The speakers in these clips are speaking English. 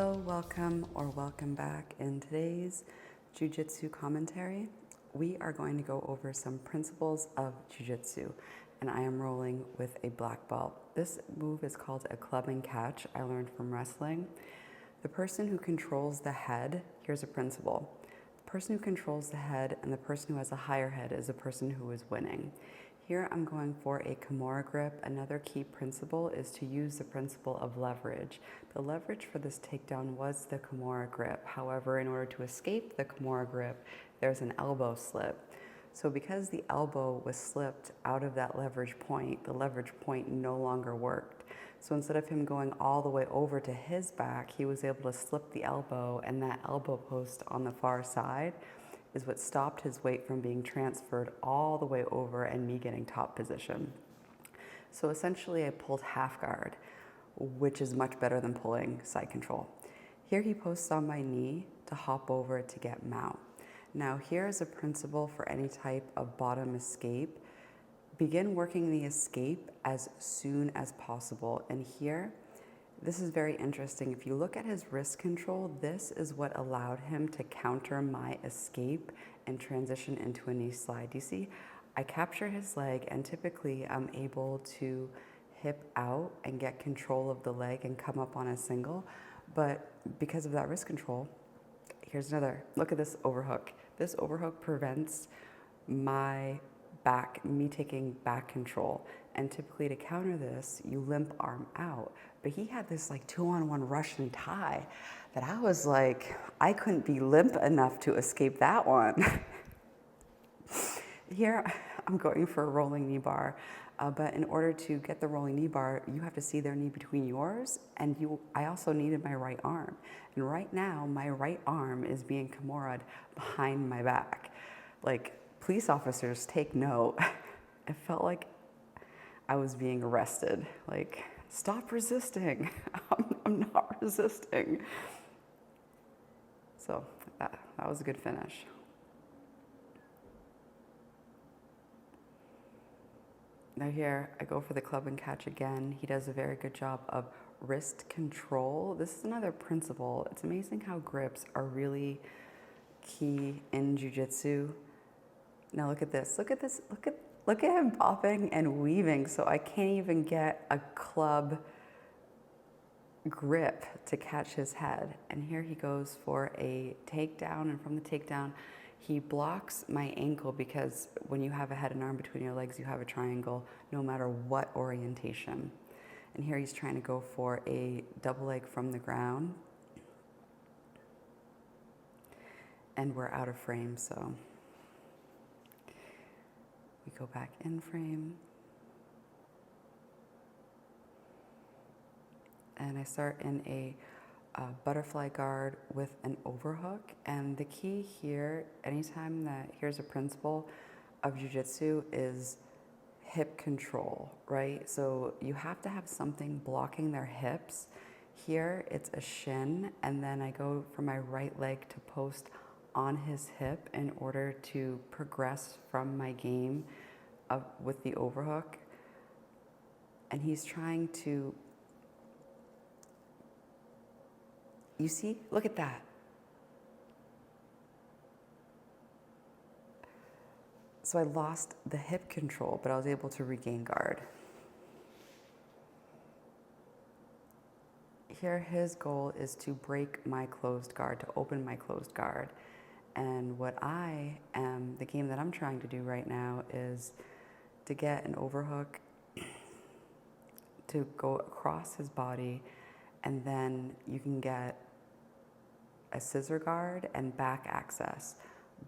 Hello, welcome or welcome back. In today's Jiu-Jitsu commentary, we are going to go over some principles of Jiu-Jitsu, and I am rolling with a black belt. This move is called a club and catch. I learned from wrestling. The person who controls the head, here's a principle. The person who controls the head and the person who has a higher head is the person who is winning. Here I'm going for a Kimura grip. Another key principle is to use the principle of leverage. The leverage for this takedown was the Kimura grip. However, in order to escape the Kimura grip, there's an elbow slip. So because the elbow was slipped out of that leverage point, the leverage point no longer worked. So instead of him going all the way over to his back, he was able to slip the elbow, and that elbow post on the far side is what stopped his weight from being transferred all the way over and me getting top position. So essentially I pulled half guard, which is much better than pulling side control. Here he posts on my knee to hop over to get mount. Now here is a principle for any type of bottom escape. Begin working the escape as soon as possible. And here, this is very interesting. If you look at his wrist control, this is what allowed him to counter my escape and transition into a knee slide. You see, I capture his leg, and typically I'm able to hip out and get control of the leg and come up on a single. But because of that wrist control, here's another. Look at this overhook. This overhook prevents me taking back control. And typically to counter this, you limp arm out. But he had this like 2-on-1 Russian tie that I was like, I couldn't be limp enough to escape that one. Here, I'm going for a rolling knee bar. But in order to get the rolling knee bar, you have to see their knee between yours, and I also needed my right arm. And right now, my right arm is being Kimura'd behind my back. Like, police officers, take note. It felt like I was being arrested. Like, stop resisting. I'm not resisting. So that was a good finish. Now here, I go for the club and catch again. He does a very good job of wrist control. This is another principle. It's amazing how grips are really key in Jiu-Jitsu. Now look at this. Look at this. Look at him popping and weaving. So I can't even get a club grip to catch his head. And here he goes for a takedown, and from the takedown, he blocks my ankle, because when you have a head and arm between your legs, you have a triangle no matter what orientation. And here he's trying to go for a double leg from the ground. And we're out of frame, so we go back in frame. And I start in a butterfly guard with an overhook. And the key here, anytime that, here's a principle of Jiu-Jitsu, is hip control, right? So you have to have something blocking their hips. Here it's a shin, and then I go for my right leg to post on his hip in order to progress from my game with the overhook. And he's trying to, you see, look at that. So I lost the hip control, but I was able to regain guard. Here, his goal is to break my closed guard, to open my closed guard. And the game that I'm trying to do right now is to get an overhook to go across his body, and then you can get a scissor guard and back access.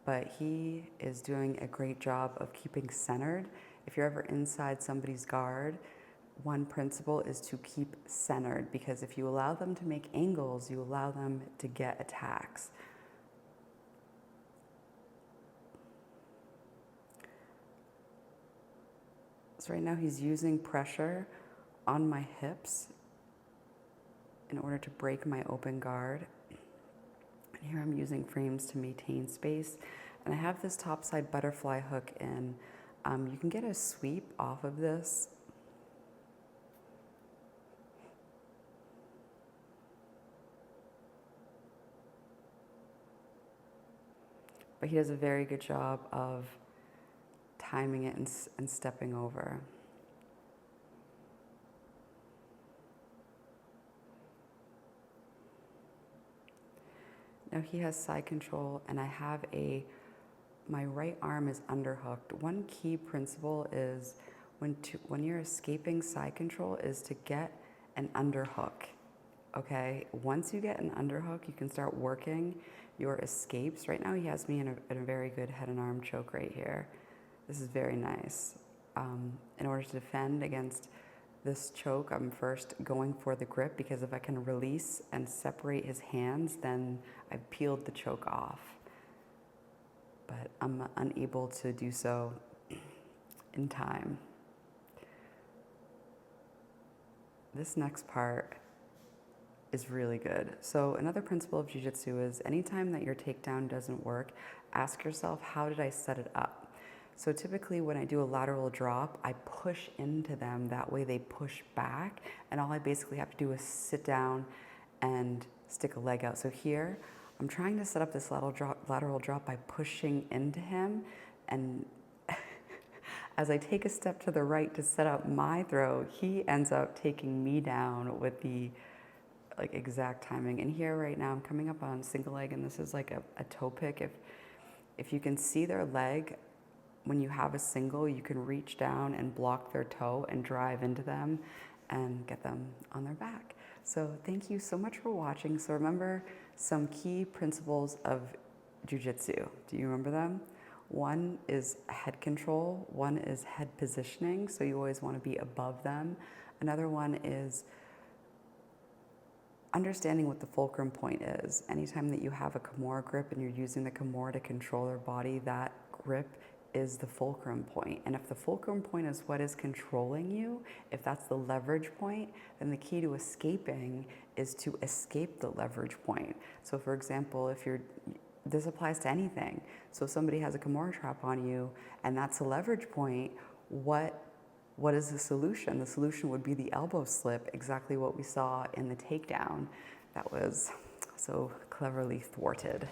But he is doing a great job of keeping centered. If you're ever inside somebody's guard, one principle is to keep centered, because if you allow them to make angles, you allow them to get attacks. So right now he's using pressure on my hips in order to break my open guard. And here I'm using frames to maintain space. And I have this topside butterfly hook in. You can get a sweep off of this. but he does a very good job of timing it and stepping over. Now he has side control, and I have my right arm is underhooked. One key principle is when you're escaping side control is to get an underhook, okay? Once you get an underhook, you can start working your escapes. Right now he has me in a very good head and arm choke right here. This is very nice. In order to defend against this choke, I'm first going for the grip, because if I can release and separate his hands, then I've peeled the choke off. But I'm unable to do so in time. This next part is really good. So another principle of Jiu-Jitsu is anytime that your takedown doesn't work, ask yourself, how did I set it up? So typically when I do a lateral drop, I push into them. That way they push back, and all I basically have to do is sit down and stick a leg out. So here, I'm trying to set up this lateral drop by pushing into him, and as I take a step to the right to set up my throw, he ends up taking me down with the exact timing. And here right now, I'm coming up on single leg, and this is like a toe pick. If you can see their leg, when you have a single, you can reach down and block their toe and drive into them and get them on their back. So thank you so much for watching. So remember some key principles of Jiu-Jitsu. Do you remember them? One is head control. One is head positioning. So you always want to be above them. Another one is understanding what the fulcrum point is. Anytime that you have a Kimura grip and you're using the Kimura to control their body, that grip is the fulcrum point. And if the fulcrum point is what is controlling you, if that's the leverage point, then the key to escaping is to escape the leverage point. So for example, this applies to anything. So if somebody has a Kimura trap on you and that's a leverage point, what is the solution? The solution would be the elbow slip, exactly what we saw in the takedown that was so cleverly thwarted.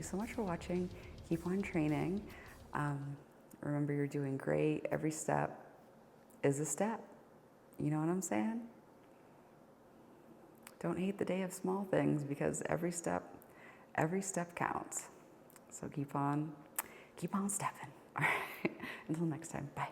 so much for watching. Keep on training. Remember, you're doing great. Every step is a step. You know what I'm saying? Don't hate the day of small things, because every step counts. So keep on stepping. All right. Until next time. Bye.